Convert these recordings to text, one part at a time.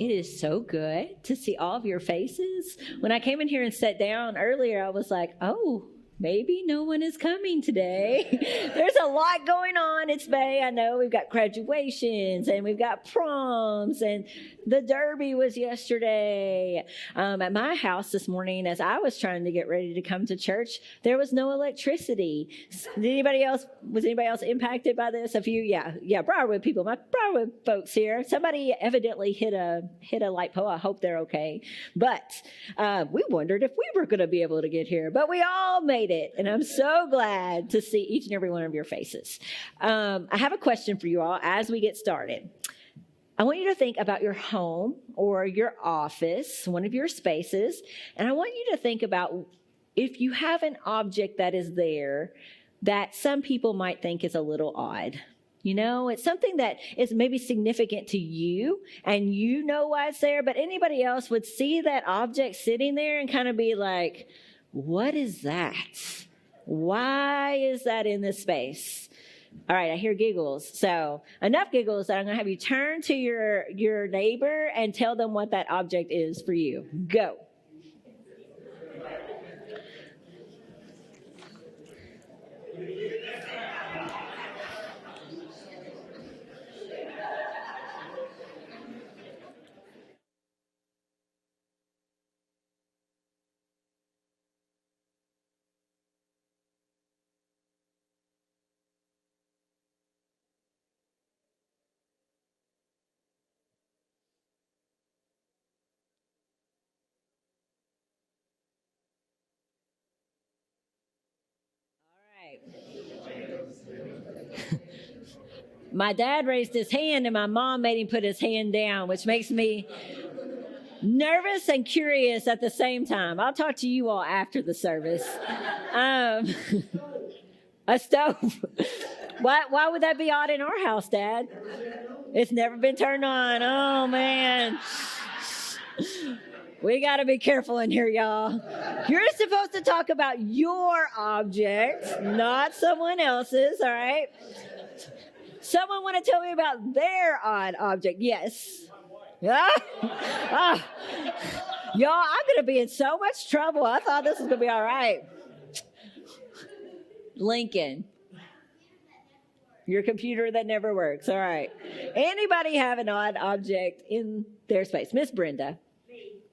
It is so good to see all of your faces. When I came in here and sat down earlier, I was like, oh, maybe no one is coming today. There's a lot going on. It's May. I know we've got graduations and we've got proms and the Derby was yesterday. At my house this morning, as I was trying to get ready to come to church, there was no electricity. Was anybody else impacted by this? A few, yeah, Briarwood people, my Briarwood folks here. Somebody evidently hit a light pole. I hope they're okay. But we wondered if we were going to be able to get here, but we all made it, and I'm so glad to see each and every one of your faces. I have a question for you all as we get started. I want you to think about your home or your office, one of your spaces, and I want you to think about if you have an object that is there that some people might think is a little odd. You know, it's something that is maybe significant to you and you know why it's there, but anybody else would see that object sitting there and kind of be like, what is that? Why is that in this space? All right, I hear giggles. So enough giggles that I'm going to have you turn to your neighbor and tell them what that object is for you. Go. My dad raised his hand and my mom made him put his hand down, which makes me nervous and curious at the same time. I'll talk to you all after the service. A stove. Why would that be odd in our house, Dad? It's never been turned on. Oh, man. We got to be careful in here, y'all. You're supposed to talk about your object, not someone else's, all right? Someone want to tell me about their odd object? Yes. Yeah. Y'all, I'm going to be in so much trouble. I thought this was going to be all right. Lincoln. Your computer that never works. All right. Anybody have an odd object in their space? Miss Brenda.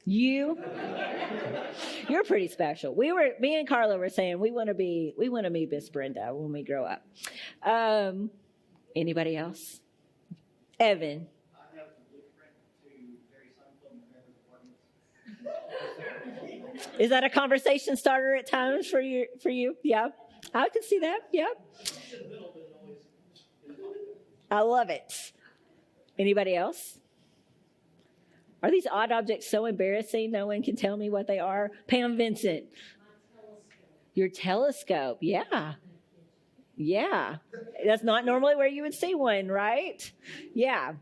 You? You're pretty special. Me and Carla were saying we want to be Miss Brenda when we grow up. Anybody else? Evan. I have to look to Jerry Seinfeld and Meredith Warren. Is that a conversation starter at times for you? Yeah. I can see that. Yeah. I love it. Anybody else? Are these odd objects so embarrassing no one can tell me what they are? Pam Vincent. Your telescope. Yeah. Yeah. That's not normally where you would see one, right? Yeah.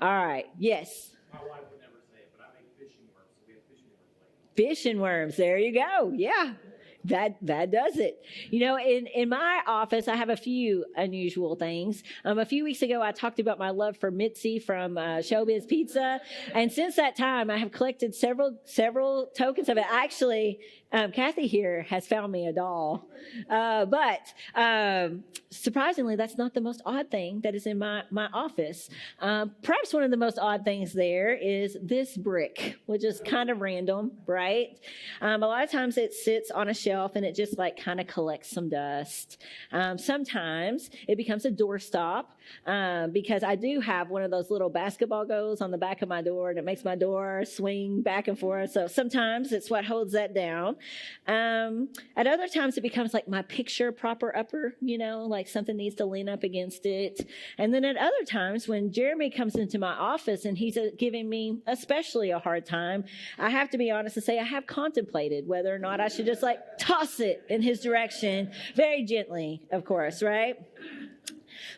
All right. Yes. My wife would never say it, but I make fishing worms. So we have fishing worms. Fishing worms. There you go. Yeah. That does it. You know, in my office, I have a few unusual things. A few weeks ago, I talked about my love for Mitzi from Showbiz Pizza. And since that time, I have collected several tokens of it. Actually, Kathy here has found me a doll. But surprisingly, that's not the most odd thing that is in my office. Perhaps one of the most odd things there is this brick, which is kind of random, right? A lot of times it sits on a shelf and it just like kind of collects some dust. Sometimes it becomes a doorstop because I do have one of those little basketball goals on the back of my door and it makes my door swing back and forth. So sometimes it's what holds that down. At other times it becomes like my picture proper upper, you know, like something needs to lean up against it. And then at other times when Jeremy comes into my office and he's giving me especially a hard time, I have to be honest and say I have contemplated whether or not I should just like toss it in his direction very gently, of course, right?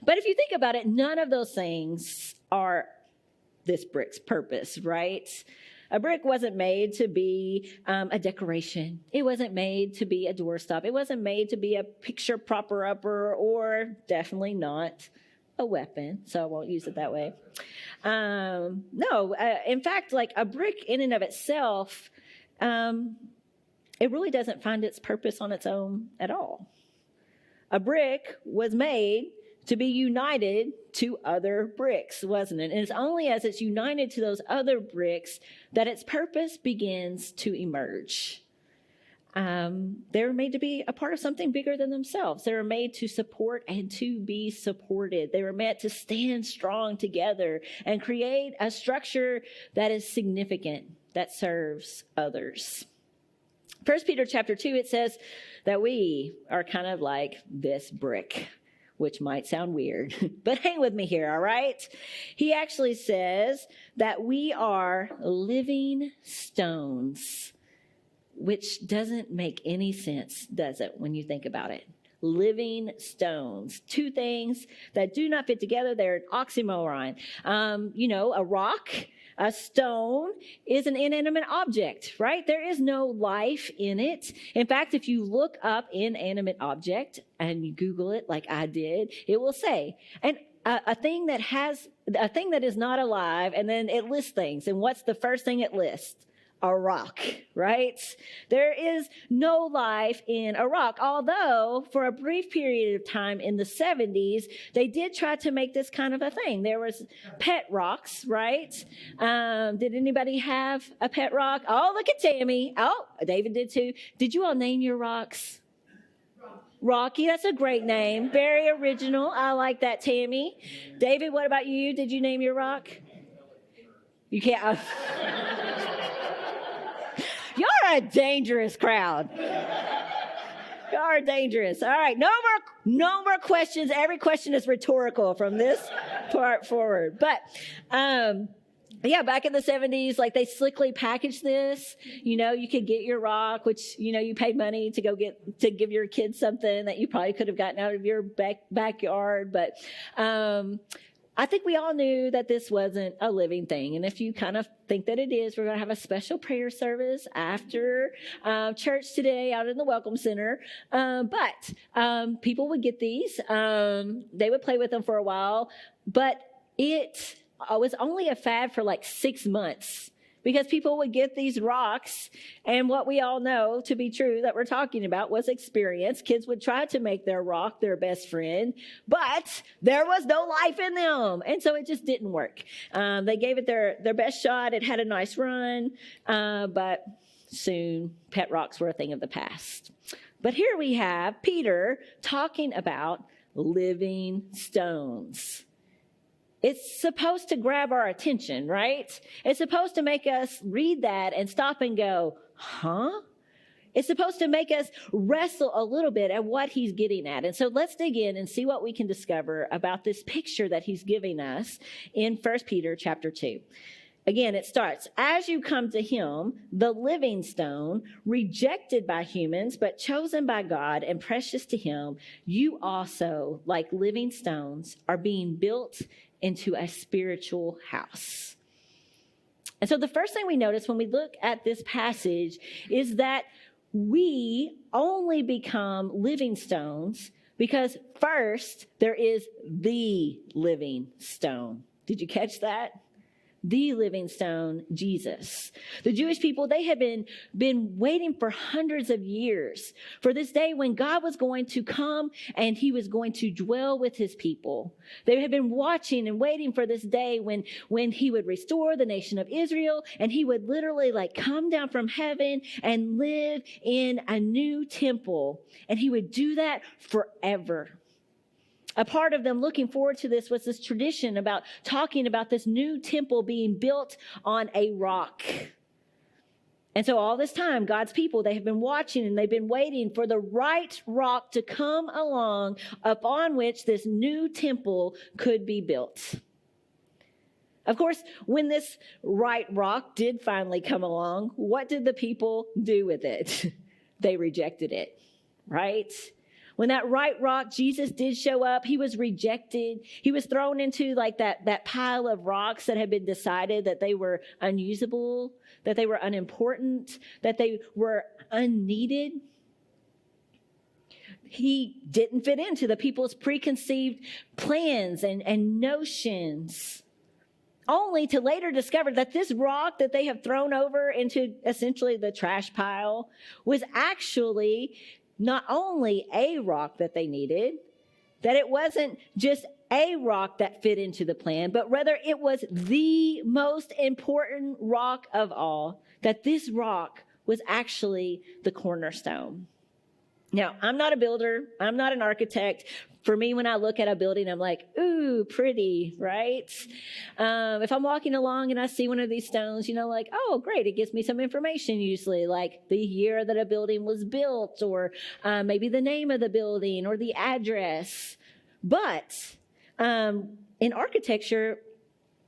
But if you think about it, none of those things are this brick's purpose, right? A brick wasn't made to be a decoration. It wasn't made to be a doorstop. It wasn't made to be a picture proper upper or definitely not a weapon, so I won't use it that way. In fact, like a brick in and of itself, it really doesn't find its purpose on its own at all. A brick was made to be united to other bricks, wasn't it? And it's only as it's united to those other bricks that its purpose begins to emerge. They were made to be a part of something bigger than themselves. They were made to support and to be supported. They were meant to stand strong together and create a structure that is significant, that serves others. 1 Peter chapter 2, it says that we are kind of like this brick, which might sound weird, but hang with me here, all right? He actually says that we are living stones, which doesn't make any sense, does it, when you think about it? Living stones. Two things that do not fit together. They're an oxymoron. A rock, a stone is an inanimate object, right? There is no life in it. In fact, if you look up inanimate object and you Google it like I did, it will say, and a thing that is not alive, and then it lists things. And what's the first thing it lists? A rock, right? There is no life in a rock. Although for a brief period of time in the 70s, they did try to make this kind of a thing. There was pet rocks, right? Did anybody have a pet rock? Oh, look at Tammy. Oh, David did too. Did you all name your rocks? Rocky, that's a great name. Very original. I like that, Tammy. David, what about you? Did you name your rock? You can't. You're a dangerous crowd. You're dangerous. All right, no more questions. Every question is rhetorical from this part forward. But back in the 70s, like they slickly packaged this. You could get your rock, which you paid money to give your kids something that you probably could have gotten out of your backyard. But I think we all knew that this wasn't a living thing. And if you kind of think that it is, we're going to have a special prayer service after church today out in the Welcome Center. But people would get these. They would play with them for a while. But it was only a fad for like 6 months. Because people would get these rocks, and what we all know to be true that we're talking about was experience. Kids would try to make their rock their best friend, but there was no life in them, and so it just didn't work. They gave it their best shot. It had a nice run, but soon pet rocks were a thing of the past. But here we have Peter talking about living stones. It's supposed to grab our attention, right? It's supposed to make us read that and stop and go, huh? It's supposed to make us wrestle a little bit at what he's getting at. And so let's dig in and see what we can discover about this picture that he's giving us in 1 Peter chapter 2. Again, it starts, as you come to him, the living stone, rejected by humans, but chosen by God and precious to him, you also, like living stones, are being built into a spiritual house. And so the first thing we notice when we look at this passage is that we only become living stones because first there is the living stone. Did you catch that? The living stone, Jesus. The Jewish people, they had been waiting for hundreds of years for this day when God was going to come and he was going to dwell with his people. They had been watching and waiting for this day when he would restore the nation of Israel and he would literally come down from heaven and live in a new temple. And he would do that forever. A part of them looking forward to this was this tradition about talking about this new temple being built on a rock. And so all this time, God's people, they have been watching and they've been waiting for the right rock to come along upon which this new temple could be built. Of course, when this right rock did finally come along, what did the people do with it? They rejected it, right? When that right rock, Jesus, did show up, he was rejected. He was thrown into that pile of rocks that had been decided that they were unusable, that they were unimportant, that they were unneeded. He didn't fit into the people's preconceived plans and notions, only to later discover that this rock that they have thrown over into essentially the trash pile was actually not only a rock that they needed, that it wasn't just a rock that fit into the plan, but rather it was the most important rock of all, that this rock was actually the cornerstone. Now, I'm not a builder. I'm not an architect. For me, when I look at a building, I'm like, ooh, pretty, right? If I'm walking along and I see one of these stones, like, oh, great. It gives me some information usually, like the year that a building was built, or maybe the name of the building or the address. But in architecture,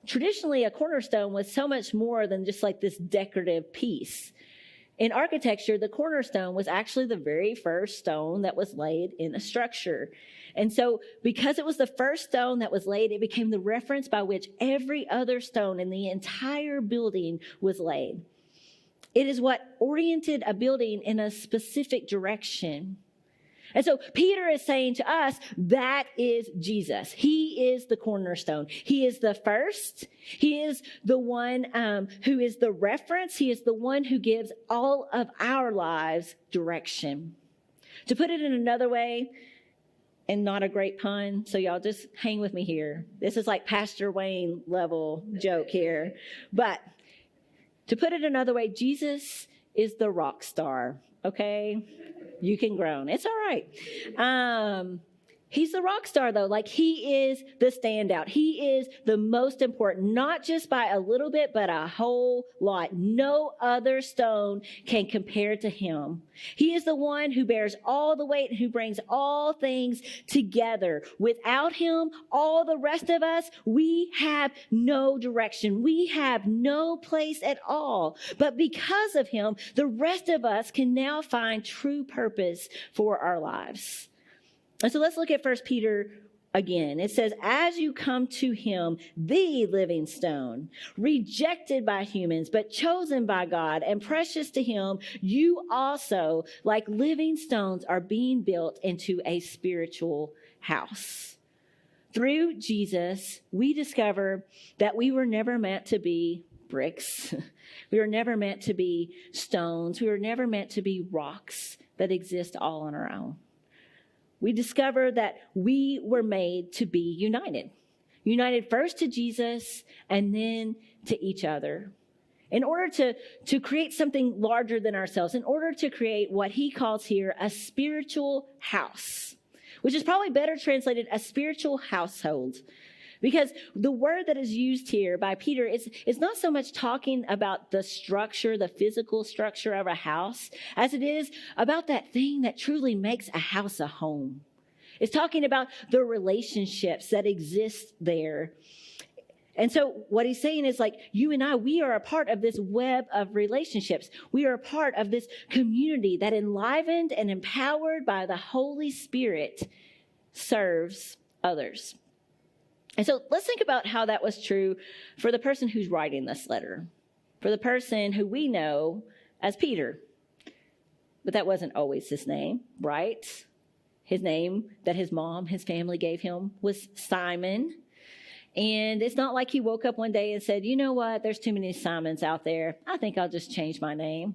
traditionally a cornerstone was so much more than just like this decorative piece. In architecture, the cornerstone was actually the very first stone that was laid in a structure. And so because it was the first stone that was laid, it became the reference by which every other stone in the entire building was laid. It is what oriented a building in a specific direction. And so Peter is saying to us, that is Jesus. He is the cornerstone. He is the first. He is the one who is the reference. He is the one who gives all of our lives direction. To put it in another way, and not a great pun, so y'all just hang with me here. This is like Pastor Wayne level joke here. But to put it another way, Jesus is the rock star, okay? You can groan. It's all right. He's the rock star, though. Like, he is the standout. He is the most important, not just by a little bit, but a whole lot. No other stone can compare to him. He is the one who bears all the weight and who brings all things together. Without him, all the rest of us, we have no direction. We have no place at all. But because of him, the rest of us can now find true purpose for our lives. And so let's look at 1 Peter again. It says, as you come to him, the living stone, rejected by humans, but chosen by God and precious to him, you also, like living stones, are being built into a spiritual house. Through Jesus, we discover that we were never meant to be bricks. We were never meant to be stones. We were never meant to be rocks that exist all on our own. We discover that we were made to be united. United first to Jesus and then to each other. In order to create something larger than ourselves, in order to create what he calls here a spiritual house, which is probably better translated a spiritual household. Because the word that is used here by Peter is not so much talking about the structure, the physical structure of a house, as it is about that thing that truly makes a house a home. It's talking about the relationships that exist there. And so what he's saying is like, you and I, we are a part of this web of relationships. We are a part of this community that, enlivened and empowered by the Holy Spirit, serves others. And so let's think about how that was true for the person who's writing this letter, for the person who we know as Peter. But that wasn't always his name, right? His name that his mom, his family gave him was Simon. And it's not like he woke up one day and said, you know what, there's too many Simons out there. I think I'll just change my name.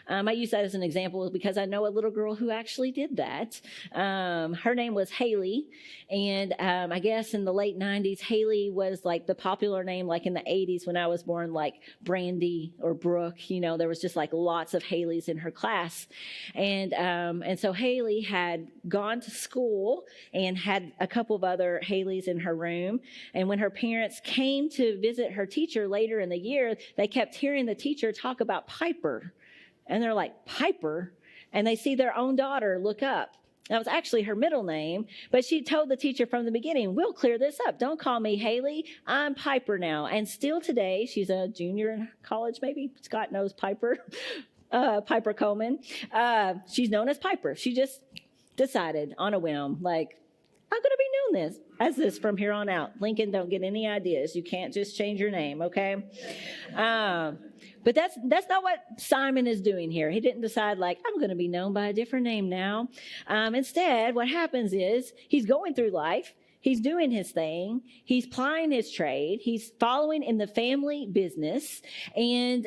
I use that as an example because I know a little girl who actually did that. Her name was Haley. And I guess in the late 90s, Haley was like the popular name, like in the 80s when I was born, like Brandy or Brooke. You know, there was just like lots of Haleys in her class. And so Haley had gone to school and had a couple of other Haleys in her room. And when her parents came to visit her teacher later in the year, they kept hearing the teacher talk about Piper. And they're like, Piper? And they see their own daughter look up. That was actually her middle name, but she told the teacher from the beginning, we'll clear this up. Don't call me Haley. I'm Piper now. And still today, she's a junior in college, maybe. Scott knows Piper, Piper Coleman. She's known as Piper. She just decided on a whim, like, I'm going to be known as this from here on out. Lincoln, don't get any ideas. You can't just change your name, okay? But that's not what Simon is doing here. He didn't decide like, I'm going to be known by a different name now. Instead, what happens is he's going through life. He's doing his thing. He's plying his trade. He's following in the family business. And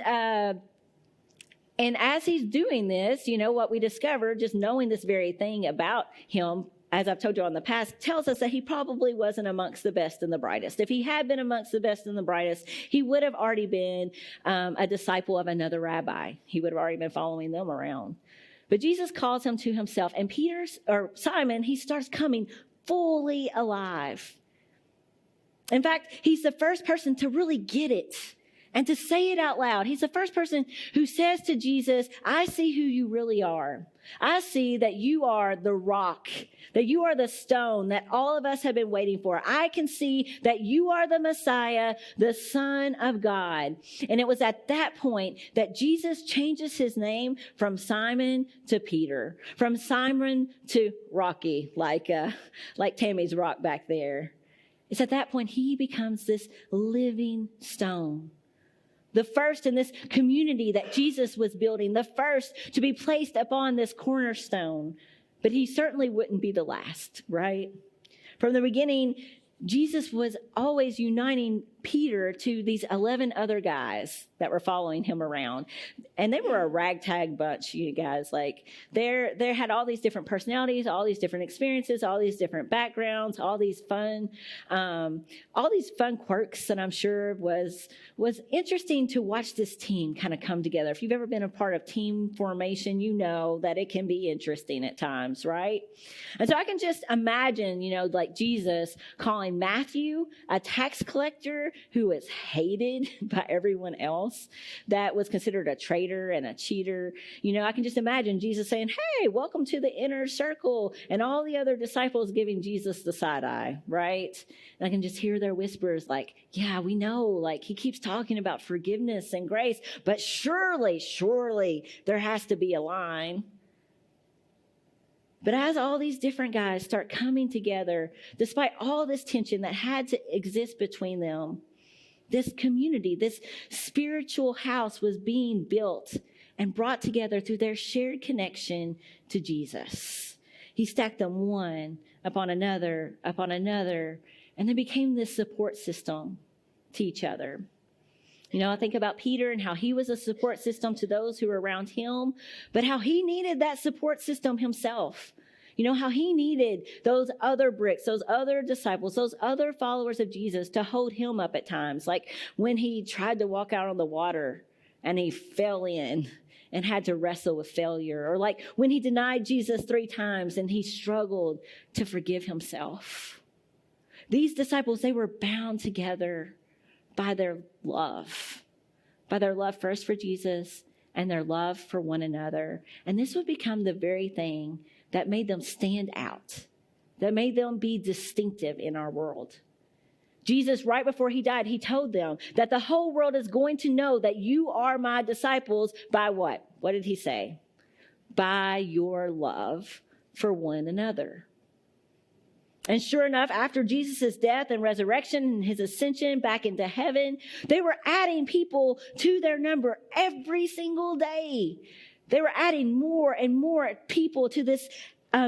as he's doing this, what we discover, just knowing this very thing about him, as I've told you in the past, tells us that he probably wasn't amongst the best and the brightest. If he had been amongst the best and the brightest, he would have already been a disciple of another rabbi. He would have already been following them around. But Jesus calls him to himself, and Simon, he starts coming fully alive. In fact, he's the first person to really get it and to say it out loud. He's the first person who says to Jesus, I see who you really are. I see that you are the rock, that you are the stone that all of us have been waiting for. I can see that you are the Messiah, the Son of God. And it was at that point that Jesus changes his name from Simon to Peter, from Simon to Rocky, like Tammy's rock back there. It's at that point he becomes this living stone. The first in this community that Jesus was building, the first to be placed upon this cornerstone. But he certainly wouldn't be the last, right? From the beginning, Jesus was always uniting Peter to these 11 other guys that were following him around. And they were a ragtag bunch, you guys. Like, they had all these different personalities, all these different experiences, all these different backgrounds, all these fun quirks that I'm sure was interesting to watch this team kind of come together. If you've ever been a part of team formation, you know that it can be interesting at times, right? And so I can just imagine, like Jesus calling Matthew, a tax collector who was hated by everyone else, that was considered a traitor and a cheater. I can just imagine Jesus saying, hey, welcome to the inner circle, and all the other disciples giving Jesus the side eye, right? And I can just hear their whispers like, yeah, we know, like he keeps talking about forgiveness and grace, but surely there has to be a line. But as all these different guys start coming together, despite all this tension that had to exist between them, this community, this spiritual house was being built and brought together through their shared connection to Jesus. He stacked them one upon another, and they became this support system to each other. I think about Peter and how he was a support system to those who were around him, but how he needed that support system himself. How he needed those other bricks, those other disciples, those other followers of Jesus to hold him up at times. Like when he tried to walk out on the water and he fell in and had to wrestle with failure. Or like when he denied Jesus 3 times and he struggled to forgive himself. These disciples, they were bound together by their love first for Jesus and their love for one another. And this would become the very thing that made them stand out, that made them be distinctive in our world. Jesus, right before he died, he told them that the whole world is going to know that you are my disciples by what? What did he say? By your love for one another. And sure enough, after Jesus' death and resurrection and his ascension back into heaven, they were adding people to their number every single day. They were adding more and more people to this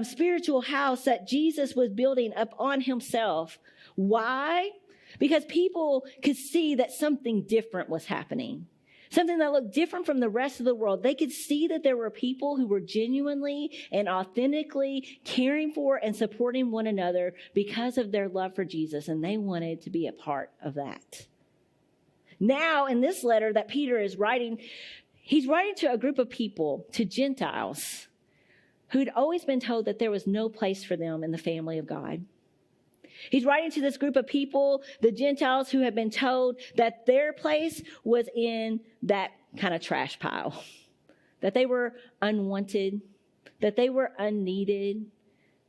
spiritual house that Jesus was building up on himself. Why? Because people could see that something different was happening. Something that looked different from the rest of the world. They could see that there were people who were genuinely and authentically caring for and supporting one another because of their love for Jesus, and they wanted to be a part of that. Now, in this letter that Peter is writing, he's writing to a group of people, to Gentiles, who'd always been told that there was no place for them in the family of God. He's writing to this group of people, the Gentiles, who have been told that their place was in that kind of trash pile, that they were unwanted, that they were unneeded,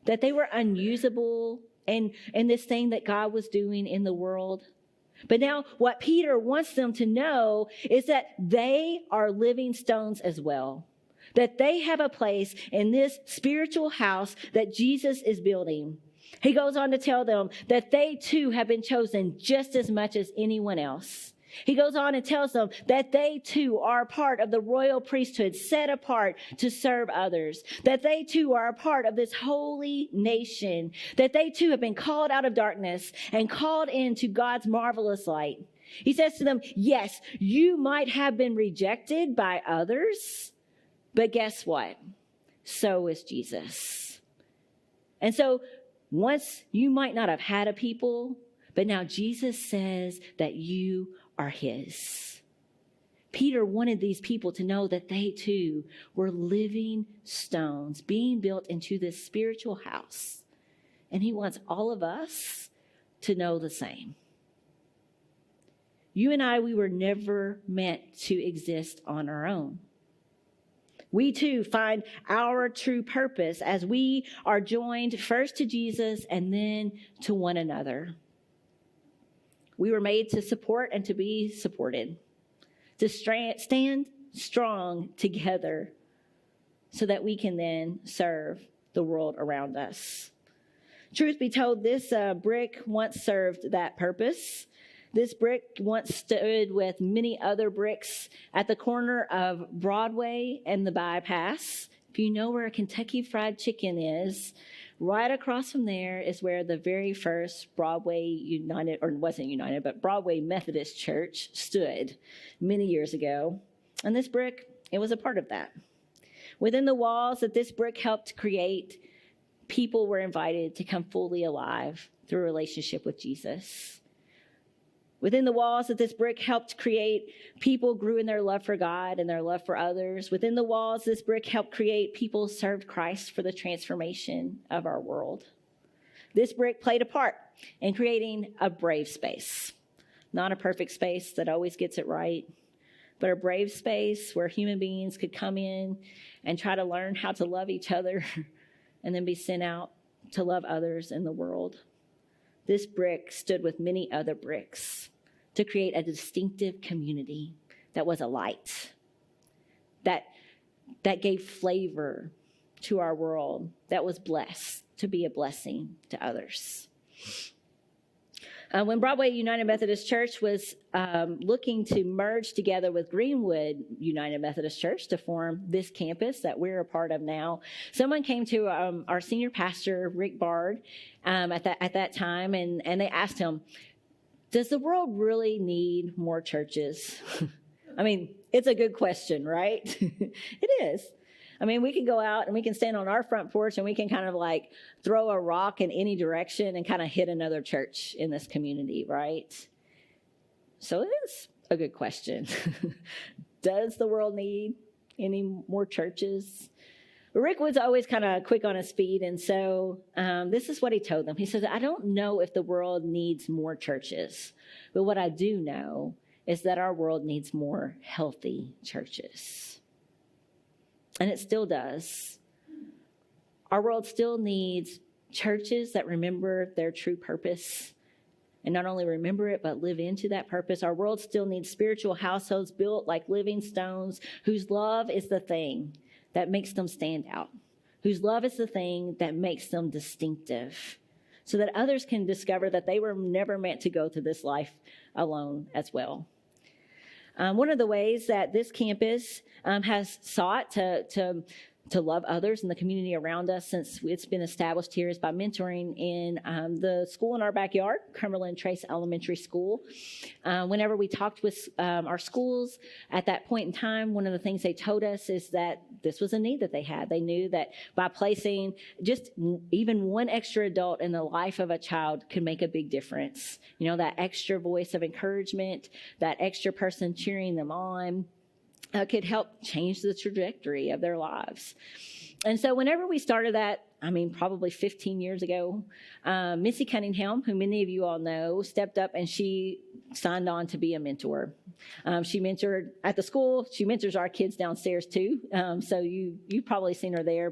that they were unusable, and this thing that God was doing in the world. But now what Peter wants them to know is that they are living stones as well, that they have a place in this spiritual house that Jesus is building. He goes on to tell them that they too have been chosen just as much as anyone else. He goes on and tells them that they too are part of the royal priesthood, set apart to serve others, that they too are a part of this holy nation, that they too have been called out of darkness and called into God's marvelous light. He says to them, yes, you might have been rejected by others, but guess what? So is Jesus. And so once you might not have had a people, but now Jesus says that you are his. Peter wanted these people to know that they too were living stones being built into this spiritual house. And he wants all of us to know the same. You and I, we were never meant to exist on our own. We too find our true purpose as we are joined first to Jesus and then to one another. We were made to support and to be supported, to stand strong together so that we can then serve the world around us. Truth be told, this brick once served that purpose. This brick once stood with many other bricks at the corner of Broadway and the Bypass. If you know where a Kentucky Fried Chicken is, right across from there is where the very first Broadway United, or wasn't United, but Broadway Methodist Church stood many years ago. And this brick, it was a part of that. Within the walls that this brick helped create, people were invited to come fully alive through a relationship with Jesus. Within the walls that this brick helped create, people grew in their love for God and their love for others. Within the walls this brick helped create, people served Christ for the transformation of our world. This brick played a part in creating a brave space. Not a perfect space that always gets it right, but a brave space where human beings could come in and try to learn how to love each other and then be sent out to love others in the world. This brick stood with many other bricks to create a distinctive community that was a light, that gave flavor to our world, that was blessed to be a blessing to others. When Broadway United Methodist Church was looking to merge together with Greenwood United Methodist Church to form this campus that we're a part of now, someone came to our senior pastor, Rick Bard, at that time, and they asked him, does the world really need more churches? I mean, it's a good question, right? It is. I mean, we can go out and we can stand on our front porch and we can kind of like throw a rock in any direction and kind of hit another church in this community, right? So it is a good question. Does the world need any more churches? Rick was always kind of quick on his feet, and so this is what he told them. He said, I don't know if the world needs more churches, but what I do know is that our world needs more healthy churches. And it still does. Our world still needs churches that remember their true purpose, and not only remember it, but live into that purpose. Our world still needs spiritual households built like living stones, whose love is the thing that makes them stand out, whose love is the thing that makes them distinctive, so that others can discover that they were never meant to go through this life alone as well. One of the ways that this campus has sought to love others in the community around us since it's been established here is by mentoring in the school in our backyard, Cumberland Trace Elementary School. Whenever we talked with our schools at that point in time, one of the things they told us is that this was a need that they had. They knew that by placing just even one extra adult in the life of a child could make a big difference. You know, that extra voice of encouragement, that extra person cheering them on, could help change the trajectory of their lives. And so whenever we started that, probably 15 years ago, Missy Cunningham, who many of you all know, stepped up and she signed on to be a mentor. She mentored at the school. She mentors our kids downstairs too. So you've probably seen her there.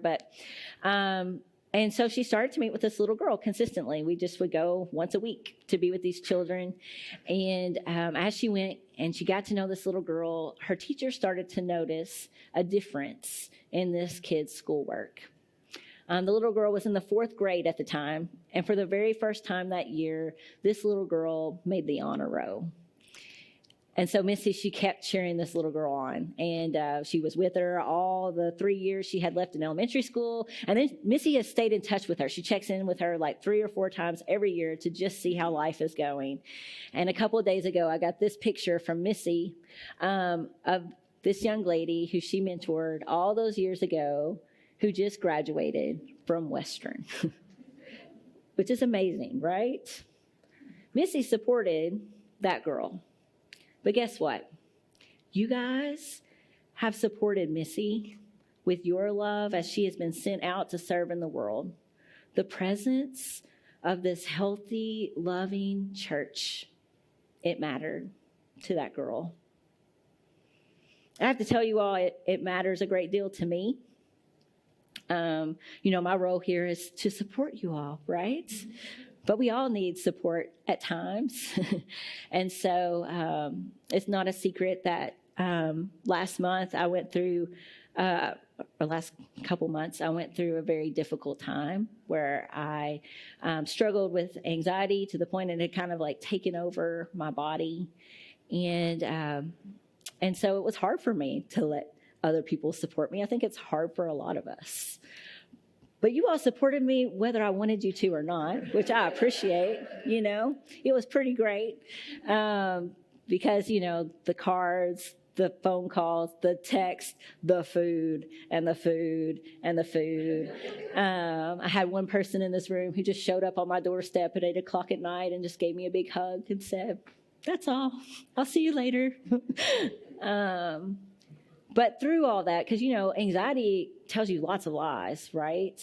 And so she started to meet with this little girl consistently. We just would go once a week to be with these children. And as she went and she got to know this little girl, her teacher started to notice a difference in this kid's schoolwork. The little girl was in the 4th grade at the time. And for the very first time that year, this little girl made the honor roll. And so Missy, she kept cheering this little girl on. And she was with her all the 3 years she had left in elementary school. And then Missy has stayed in touch with her. She checks in with her like 3 or 4 times every year to just see how life is going. And a couple of days ago, I got this picture from Missy of this young lady who she mentored all those years ago, who just graduated from Western, which is amazing, right? Missy supported that girl. But guess what? You guys have supported Missy with your love as she has been sent out to serve in the world. The presence of this healthy, loving church, it mattered to that girl. I have to tell you all, it matters a great deal to me. My role here is to support you all, right? But we all need support at times. And so it's not a secret that last couple months, I went through a very difficult time where I struggled with anxiety to the point it had kind of like taken over my body. And so it was hard for me to let other people support me. I think it's hard for a lot of us. But you all supported me whether I wanted you to or not, which I appreciate, It was pretty great because, the cards, the phone calls, the text, the food, and the food, and the food. I had one person in this room who just showed up on my doorstep at 8 o'clock at night and just gave me a big hug and said, "That's all. I'll see you later." But through all that, because, anxiety tells you lots of lies, right?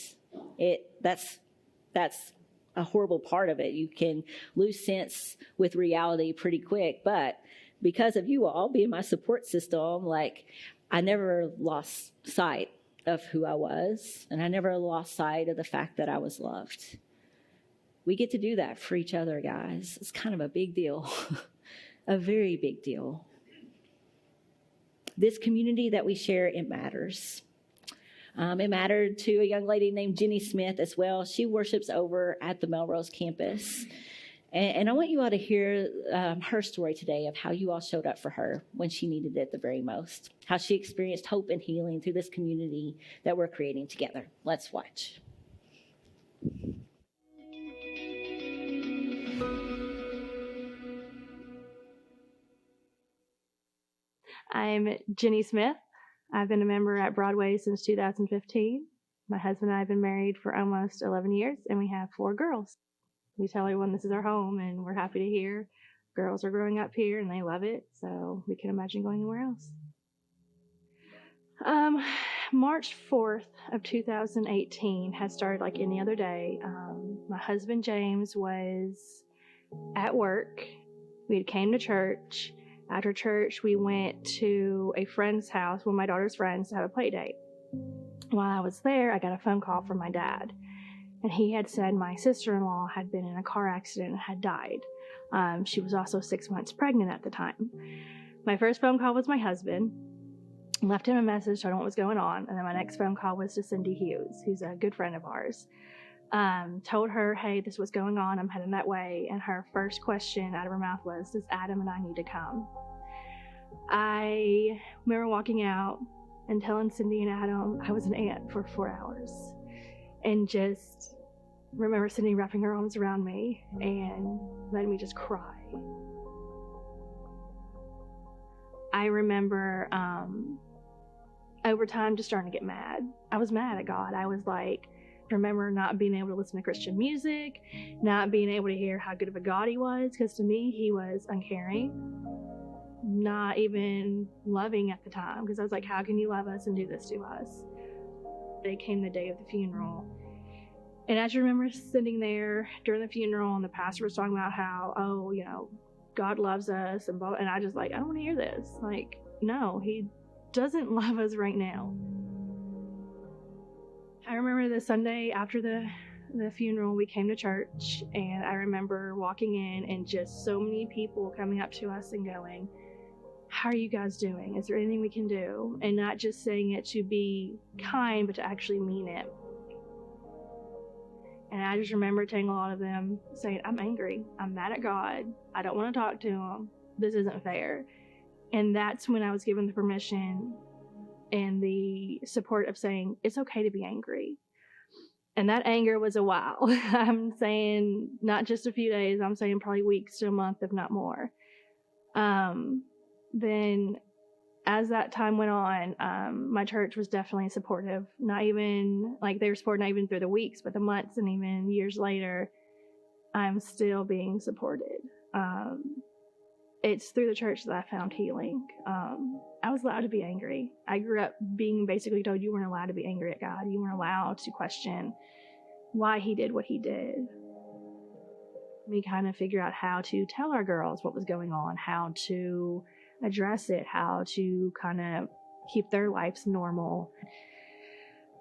That's a horrible part of it. You can lose sense with reality pretty quick. But because of you all being my support system, I never lost sight of who I was. And I never lost sight of the fact that I was loved. We get to do that for each other, guys. It's kind of a big deal, a very big deal. This community that we share, it matters. It mattered to a young lady named Jenny Smith as well. She worships over at the Melrose campus. And I want you all to hear her story today of how you all showed up for her when she needed it the very most. How she experienced hope and healing through this community that we're creating together. Let's watch. I'm Jenny Smith. I've been a member at Broadway since 2015. My husband and I have been married for almost 11 years, and we have 4 girls. We tell everyone this is our home, and we're happy to hear. Girls are growing up here, and they love it, so we can imagine going anywhere else. March 4th of 2018 had started like any other day. My husband, James, was at work. We had came to church. After church, we went to a friend's house, one of my daughter's friends, to have a play date. While I was there, I got a phone call from my dad. And he had said my sister-in-law had been in a car accident and had died. She was also 6 months pregnant at the time. My first phone call was my husband. Left him a message, told him what was going on. And then my next phone call was to Cindy Hughes, who's a good friend of ours. Told her, hey, this was going on. I'm heading that way. And her first question out of her mouth was, does Adam and I need to come? I remember walking out and telling Cindy and Adam I was an aunt for 4 hours. And just remember Cindy wrapping her arms around me and letting me just cry. I remember over time just starting to get mad. I was mad at God. I was like, remember not being able to listen to Christian music, not being able to hear how good of a God he was, because to me he was uncaring, not even loving at the time, because I was like, how can you love us and do this to us? They came the day of the funeral, and I just remember sitting there during the funeral, and the pastor was talking about how, God loves us, and blah, and I just like, I don't want to hear this. Like, no, he doesn't love us right now. I remember the Sunday after the funeral, we came to church, and I remember walking in and just so many people coming up to us and going, how are you guys doing? Is there anything we can do? And not just saying it to be kind, but to actually mean it. And I just remember telling a lot of them, saying, I'm angry. I'm mad at God. I don't want to talk to him. this isn't fair. And that's when I was given the permission and the support of saying, it's okay to be angry. And that anger was a while. I'm saying not just a few days, I'm saying probably weeks to a month, if not more. Then as that time went on, my church was definitely supportive. Not even, like, they were supporting not even through the weeks, but the months, and even years later, I'm still being supported. It's through the church that I found healing. I was allowed to be angry. I grew up being basically told you weren't allowed to be angry at God. You weren't allowed to question why he did what he did. We kind of figure out how to tell our girls what was going on, how to address it, how to kind of keep their lives normal.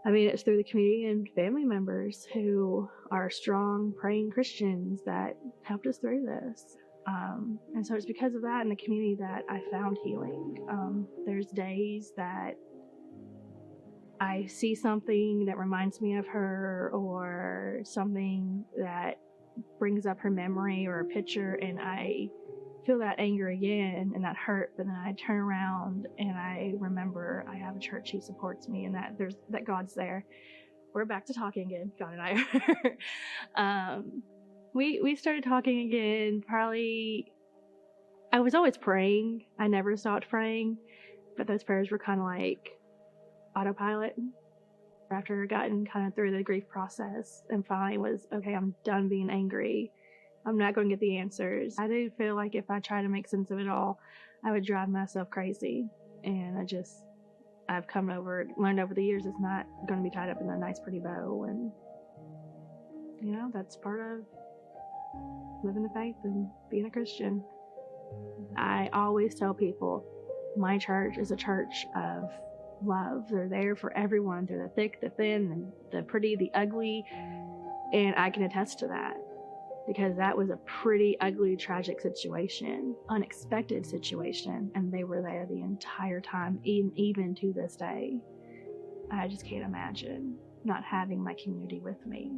I mean, it's through the community and family members who are strong, praying Christians that helped us through this. And so it's because of that in the community that I found healing. There's days that I see something that reminds me of her, or something that brings up her memory, or a picture, and I feel that anger again and that hurt, but then I turn around and I remember I have a church who supports me, and that God's there. We're back to talking again, God and I. We started talking again, probably, I was always praying. I never stopped praying, but those prayers were kind of like autopilot. After gotten kind of through the grief process and finally was, okay, I'm done being angry. I'm not going to get the answers. I do feel like if I try to make sense of it all, I would drive myself crazy. And I've learned over the years it's not going to be tied up in a nice, pretty bow. And, that's part of living the faith and being a Christian. I always tell people, my church is a church of love. They're there for everyone, through the thick, the thin, the pretty, the ugly. And I can attest to that, because that was a pretty ugly, tragic situation, unexpected situation, and they were there the entire time, even to this day. I just can't imagine not having my community with me.